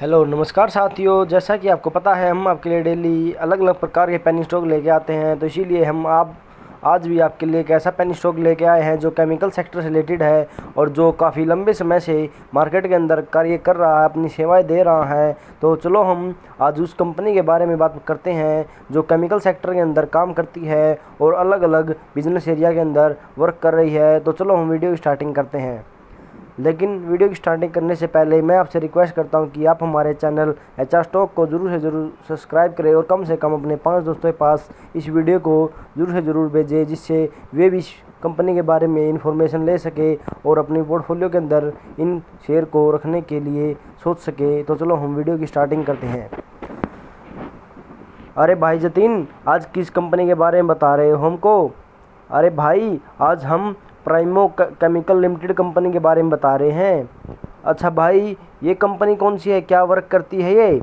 Hello नमस्कार साथियों। जैसा कि आपको पता है हम आपके लिए डेली अलग अलग प्रकार के पेन स्टॉक लेके आते हैं, तो इसीलिए हम आप आज भी आपके लिए एक ऐसा पेन स्टॉक लेके आए हैं जो केमिकल सेक्टर से रिलेटेड है और जो काफ़ी लंबे समय से मार्केट के अंदर कार्य कर रहा है, अपनी सेवाएं दे रहा है। तो चलो हम आज उस कंपनी के बारे में बात करते हैं जो केमिकल सेक्टर के अंदर काम करती है और अलग अलग बिजनेस एरिया के अंदर वर्क कर रही है। तो चलो हम वीडियो की स्टार्टिंग करते हैं। लेकिन वीडियो की स्टार्टिंग करने से पहले मैं आपसे रिक्वेस्ट करता हूं कि आप हमारे चैनल एचआर स्टॉक को ज़रूर से ज़रूर सब्सक्राइब करें और कम से कम अपने 5 दोस्तों के पास इस वीडियो को ज़रूर से ज़रूर भेजें, जिससे वे भी इस कंपनी के बारे में इंफॉर्मेशन ले सके और अपनी पोर्टफोलियो के अंदर इन शेयर को रखने के लिए सोच सके। तो चलो हम वीडियो की स्टार्टिंग करते हैं। अरे भाई जतीन, आज किस कंपनी के बारे में बता रहे हो हमको? अरे भाई, आज हम प्राइमो केमिकल लिमिटेड कंपनी के बारे में बता रहे हैं। अच्छा भाई, ये कंपनी कौन सी है, क्या वर्क करती है ये?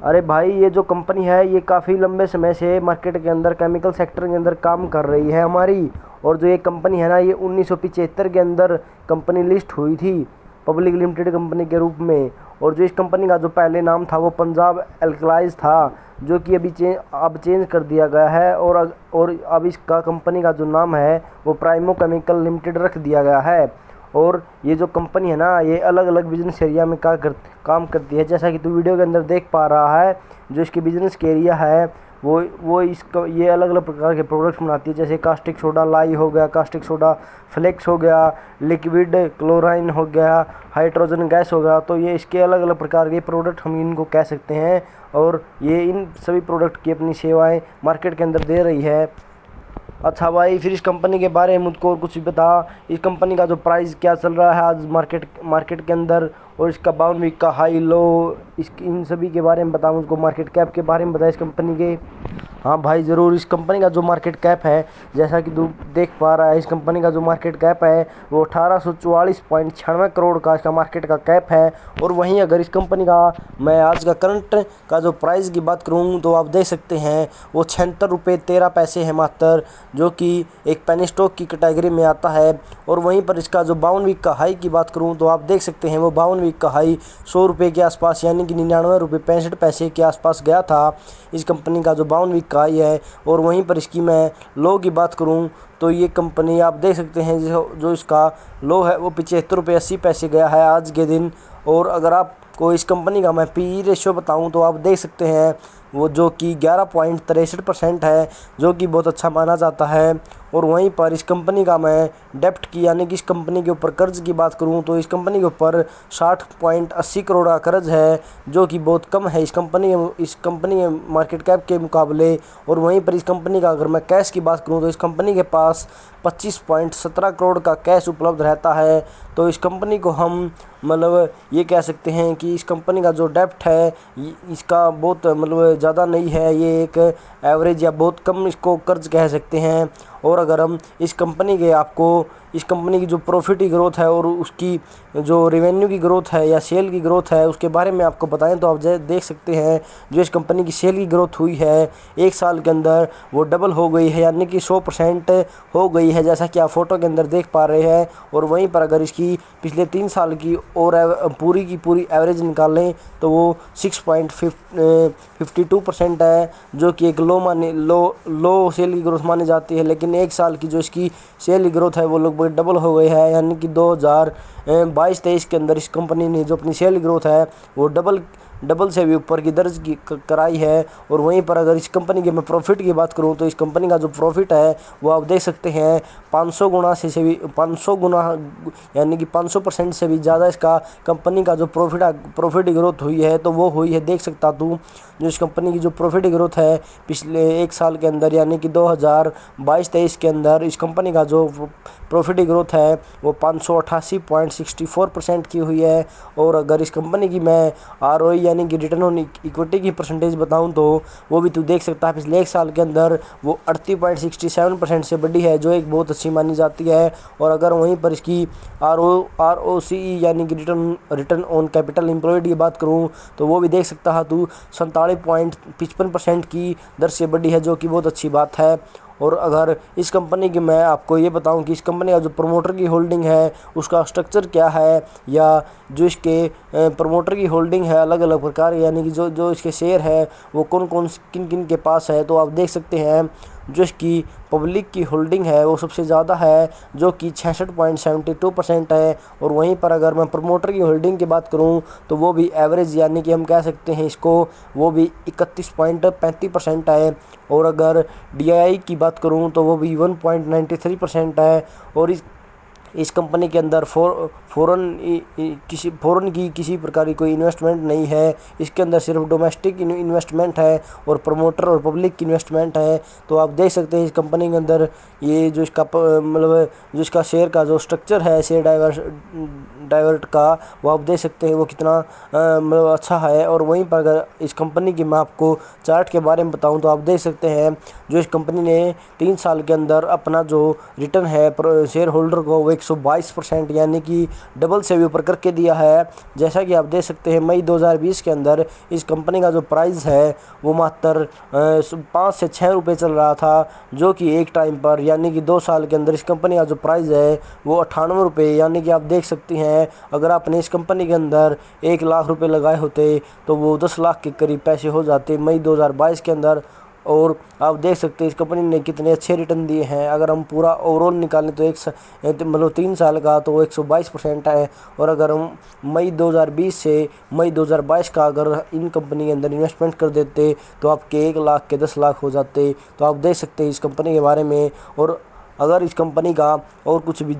अरे भाई, ये जो कंपनी है ये काफ़ी लंबे समय से मार्केट के अंदर केमिकल सेक्टर के अंदर काम कर रही है हमारी। और जो ये कंपनी है ना, ये 1975 के अंदर कंपनी लिस्ट हुई थी पब्लिक लिमिटेड कंपनी के रूप में। और जो इस कंपनी का जो पहले नाम था वो पंजाब एल्कलाइज था, जो कि अब चेंज कर दिया गया है और अब इसका कंपनी का जो नाम है वो प्राइमो केमिकल लिमिटेड रख दिया गया है। और ये जो कंपनी है ना, ये अलग अलग बिजनेस एरिया में काम करती है। जैसा कि तू वीडियो के अंदर देख पा रहा है, जो इसके बिजनेस के एरिया है ये अलग अलग प्रकार के प्रोडक्ट्स बनाती है। जैसे कास्टिक सोडा लाई हो गया, कास्टिक सोडा फ्लेक्स हो गया, लिक्विड क्लोराइन हो गया, हाइड्रोजन गैस हो गया। तो ये इसके अलग अलग प्रकार के प्रोडक्ट हम इनको कह सकते हैं। और ये इन सभी प्रोडक्ट की अपनी सेवाएं मार्केट के अंदर दे रही है। अच्छा भाई, फिर इस कंपनी के बारे में मुझको कुछ बता। इस कंपनी का जो प्राइस क्या चल रहा है आज मार्केट के अंदर, और इसका 52 वीक का हाई लो, इन सभी के बारे में बता मुझको। मार्केट कैप के बारे में बता इस कंपनी के। हाँ भाई ज़रूर। इस कंपनी का जो मार्केट कैप है, जैसा कि तू देख पा रहा है, इस कंपनी का जो मार्केट कैप है वो 1844.96 करोड़ का इसका मार्केट का कैप है। और वहीं अगर इस कंपनी का मैं आज का करंट का जो प्राइस की बात करूँ तो आप देख सकते हैं वो 76 रुपये 13 पैसे है मात्र, जो कि एक पेनी स्टॉक की कैटेगरी में आता है। और वहीं पर इसका जो 52 वीक का हाई की बात करूँ तो आप देख सकते हैं वो 52 वीक का हाई 100 रुपये के आसपास, यानी कि 99 रुपये 65 पैसे के आसपास गया था इस कंपनी का जो 52 वीक का हाई है। और वहीं पर इसकी मैं लो की बात करूं तो ये कंपनी आप देख सकते हैं जो इसका लो है वो 75 रुपये 80 पैसे गया है आज के दिन। और अगर आपको इस कंपनी का मैं पी रेशियो बताऊं तो आप देख सकते हैं वो जो कि 11.63% है, जो कि बहुत अच्छा माना जाता है। और वहीं पर इस कंपनी का मैं डेप्ट की यानी कि इस कंपनी के ऊपर कर्ज की बात करूं तो इस कंपनी के ऊपर 60.80 करोड़ का कर्ज है, जो कि बहुत कम है इस कंपनी के मार्केट कैप के मुकाबले। और वहीं पर इस कंपनी का अगर मैं कैश की बात करूं तो इस कंपनी के पास 25.17 करोड़ का कैश उपलब्ध रहता है। तो इस कंपनी को हम मतलब ये कह सकते हैं कि इस कंपनी का जो डेप्ट है इसका बहुत मतलब ज़्यादा नहीं है, ये एक एवरेज या बहुत कम इसको कर्ज कह सकते हैं। और अगर हम इस कंपनी की जो प्रॉफिट की ग्रोथ है और उसकी जो रेवेन्यू की ग्रोथ है या सेल की ग्रोथ है उसके बारे में आपको बताएं तो आप देख सकते हैं जो इस कंपनी की सेल की ग्रोथ हुई है एक साल के अंदर वो डबल हो गई है, यानी कि 100% हो गई है, जैसा कि आप फोटो के अंदर देख पा रहे हैं। और वहीं पर अगर इसकी पिछले 3 साल की और पूरी की पूरी एवरेज निकालें तो वो 6.52% है, जो कि एक लो सेल की ग्रोथ मानी जाती है। लेकिन एक साल की जो इसकी सेल की ग्रोथ है वो लगभग डबल हो गई है, यानी कि 2022-23 के अंदर इस कंपनी ने जो अपनी सेल ग्रोथ है वो डबल से भी ऊपर की दर्ज की कराई है। और वहीं पर अगर इस कंपनी के मैं प्रॉफिट की बात करूं तो इस कंपनी का जो प्रॉफिट है वो आप देख सकते हैं 500 गुना यानी कि 500% से भी ज़्यादा इसका कंपनी का जो प्रॉफिट ग्रोथ हुई है तो वो हुई है। देख सकता तू जो इस कंपनी की जो प्रॉफिट ग्रोथ है पिछले एक साल के अंदर, यानी कि 2022-23 के अंदर इस कंपनी का जो प्रॉफिट ग्रोथ है वो 588.64% की हुई है। और अगर इस कंपनी की मैं ROE यानी कि रिटर्न ऑन इक्विटी की परसेंटेज बताऊं तो वो भी तू देख सकता है पिछले एक साल के अंदर वो 38.67% से बढ़ी है, जो एक बहुत अच्छी मानी जाती है। और अगर वहीं पर इसकी ROCE यानी कि रिटर्न ऑन कैपिटल एम्प्लॉयड की बात करूं तो वो भी देख सकता है तू 47.55% की दर से बढ़ी है, जो कि बहुत अच्छी बात है। और अगर इस कंपनी की मैं आपको ये बताऊं कि इस कंपनी का जो प्रमोटर की होल्डिंग है उसका स्ट्रक्चर क्या है, या जो इसके प्रमोटर की होल्डिंग है अलग अलग प्रकार, यानी कि जो जो इसके शेयर है वो कौन कौन किन किन के पास है, तो आप देख सकते हैं जो इसकी पब्लिक की होल्डिंग है वो सबसे ज़्यादा है जो कि 66.72% है। और वहीं पर अगर मैं प्रमोटर की होल्डिंग की बात करूं तो वो भी एवरेज, यानी कि हम कह सकते हैं इसको, वो भी 31.35% है। और अगर डीआईआई की बात करूं तो वो भी 1.93% है। और इस कंपनी के अंदर फ़ॉरेन की किसी प्रकार की कोई इन्वेस्टमेंट नहीं है। इसके अंदर सिर्फ डोमेस्टिक इन्वेस्टमेंट है और प्रमोटर और पब्लिक की इन्वेस्टमेंट है। तो आप देख सकते हैं इस कंपनी के अंदर ये जो इसका मतलब जो इसका शेयर का जो स्ट्रक्चर है शेयर डाइवर्ट का, वो आप देख सकते हैं वो कितना मतलब अच्छा है। और वहीं पर अगर इस कंपनी की मैं आपको चार्ट के बारे में बताऊं तो आप देख सकते हैं जो इस कंपनी ने 3 साल के अंदर अपना जो रिटर्न है शेयर होल्डर को वो 122%, यानी कि डबल से भी ऊपर करके दिया है। जैसा कि आप देख सकते हैं मई 2020 के अंदर इस कंपनी का जो प्राइस है वो मात्र 5 से 6 रुपये चल रहा था, जो कि एक टाइम पर यानी कि 2 साल के अंदर इस कंपनी का जो प्राइस है वो 98 रुपये, यानी कि आप देख सकते हैं अगर आपने इस कंपनी के अंदर 1 लाख रुपए लगाए होते तो वो 10 लाख के करीब पैसे हो जाते मई 2022 के अंदर। और आप देख सकते हैं इस कंपनी ने कितने अच्छे रिटर्न दिए हैं। अगर हम पूरा ओवरऑल निकालें तो मतलब 3 साल का तो वो 122% है। और अगर हम मई 2020 से मई 2022 का अगर इन कंपनी के अंदर इन्वेस्टमेंट कर देते तो आपके 1 लाख के 10 लाख हो जाते। तो आप देख सकते हैं इस कंपनी के बारे में। और अगर इस कंपनी का और कुछ भी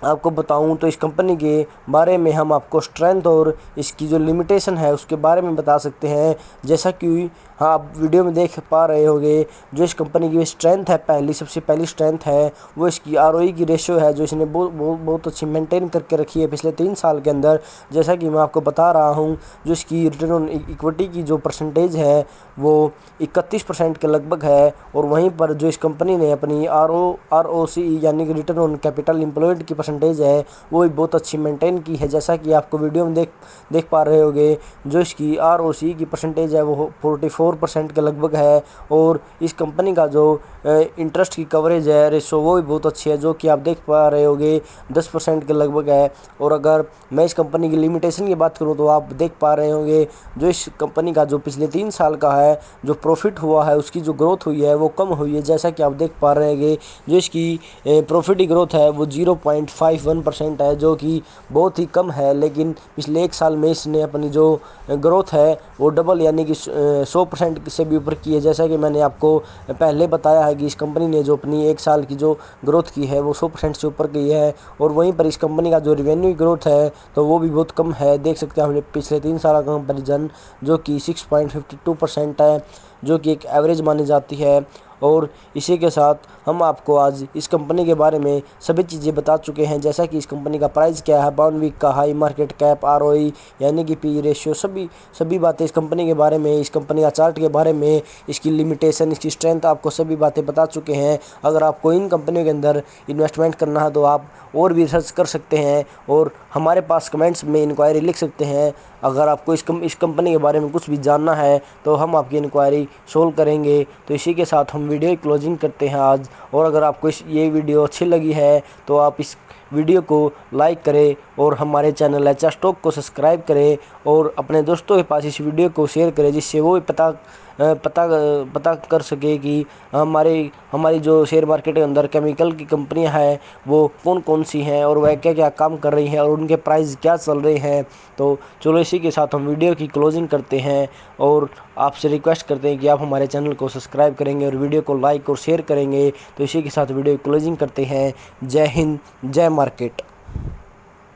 आपको बताऊं तो इस कंपनी के बारे में हम आपको स्ट्रेंथ और इसकी जो लिमिटेशन है उसके बारे में बता सकते हैं। जैसा कि हाँ आप वीडियो में देख पा रहे होंगे जो इस कंपनी की स्ट्रेंथ है, सबसे पहली स्ट्रेंथ है वो इसकी आरओई की रेशियो है जो इसने बहुत अच्छी मेंटेन करके रखी है पिछले 3 साल के अंदर। जैसा कि मैं आपको बता रहा हूँ जो इसकी रिटर्न ऑन इक्विटी की जो परसेंटेज है वो 31% के लगभग है। और वहीं पर जो इस कंपनी ने अपनी आरओसी यानी कि रिटर्न ऑन कैपिटल एम्प्लॉयड की परसेंटेज है वो भी बहुत अच्छी मेंटेन की है। जैसा कि आपको वीडियो में देख पा रहे होंगे जो इसकी आरओसी की परसेंटेज है वो 44% के लगभग है। और इस कंपनी का जो इंटरेस्ट की कवरेज है रेशो वो भी बहुत अच्छी है जो कि आप देख पा रहे होंगे 10% के लगभग है। और अगर मैं इस कंपनी की लिमिटेशन की बात करूं तो आप देख पा रहे होंगे जो इस कंपनी का जो पिछले 3 साल का है जो प्रॉफिट हुआ है उसकी जो ग्रोथ हुई है वो कम हुई है। जैसा कि आप देख पा रहे हैं जो इसकी प्रॉफिट की ग्रोथ है वो 0.51% है जो कि बहुत ही कम है। लेकिन पिछले 1 साल में इसने अपनी जो ग्रोथ है वो डबल यानी कि 100% से भी ऊपर की है। जैसा कि मैंने आपको पहले बताया है कि इस कंपनी ने जो अपनी 1 साल की जो ग्रोथ की है वो 100% से ऊपर की है। और वहीं पर इस कंपनी का जो रेवेन्यू ग्रोथ है तो वो भी बहुत कम है। देख सकते हैं हमने पिछले 3 साल का कंपेरिजन जो कि 6.52% है जो कि एक एवरेज मानी जाती है। और इसी के साथ हम आपको आज इस कंपनी के बारे में सभी चीज़ें बता चुके हैं। जैसा कि इस कंपनी का प्राइस क्या है, 52 वीक का हाई मार्केट कैप, आरओई यानी कि पी रेशियो, सभी बातें इस कंपनी के बारे में, इस कंपनी का चार्ट के बारे में, इसकी लिमिटेशन, इसकी स्ट्रेंथ, आपको सभी बातें बता चुके हैं। अगर आपको इन कंपनियों के अंदर इन्वेस्टमेंट करना है तो आप और भी रिसर्च कर सकते हैं और हमारे पास कमेंट्स में इंक्वायरी लिख सकते हैं। अगर आपको इस कंपनी के बारे में कुछ भी जानना है तो हम आपकी इंक्वायरी सोल्व करेंगे। तो इसी के साथ हम वीडियो की क्लोजिंग करते हैं आज। और अगर आपको ये वीडियो अच्छी लगी है तो आप इस वीडियो को लाइक करें और हमारे चैनल एच स्टॉक को सब्सक्राइब करें और अपने दोस्तों के पास इस वीडियो को शेयर करें जिससे वो भी पता कर सके कि हमारी जो शेयर मार्केट के अंदर केमिकल की कंपनियां हैं वो कौन कौन सी हैं और वह क्या क्या काम कर रही हैं और उनके प्राइस क्या चल रहे हैं। तो चलो इसी के साथ हम वीडियो की क्लोजिंग करते हैं और आपसे रिक्वेस्ट करते हैं कि आप हमारे चैनल को सब्सक्राइब करेंगे और वीडियो को लाइक और शेयर करेंगे। तो इसी के साथ वीडियो की क्लोजिंग करते हैं। जय हिंद, जय मार्केट।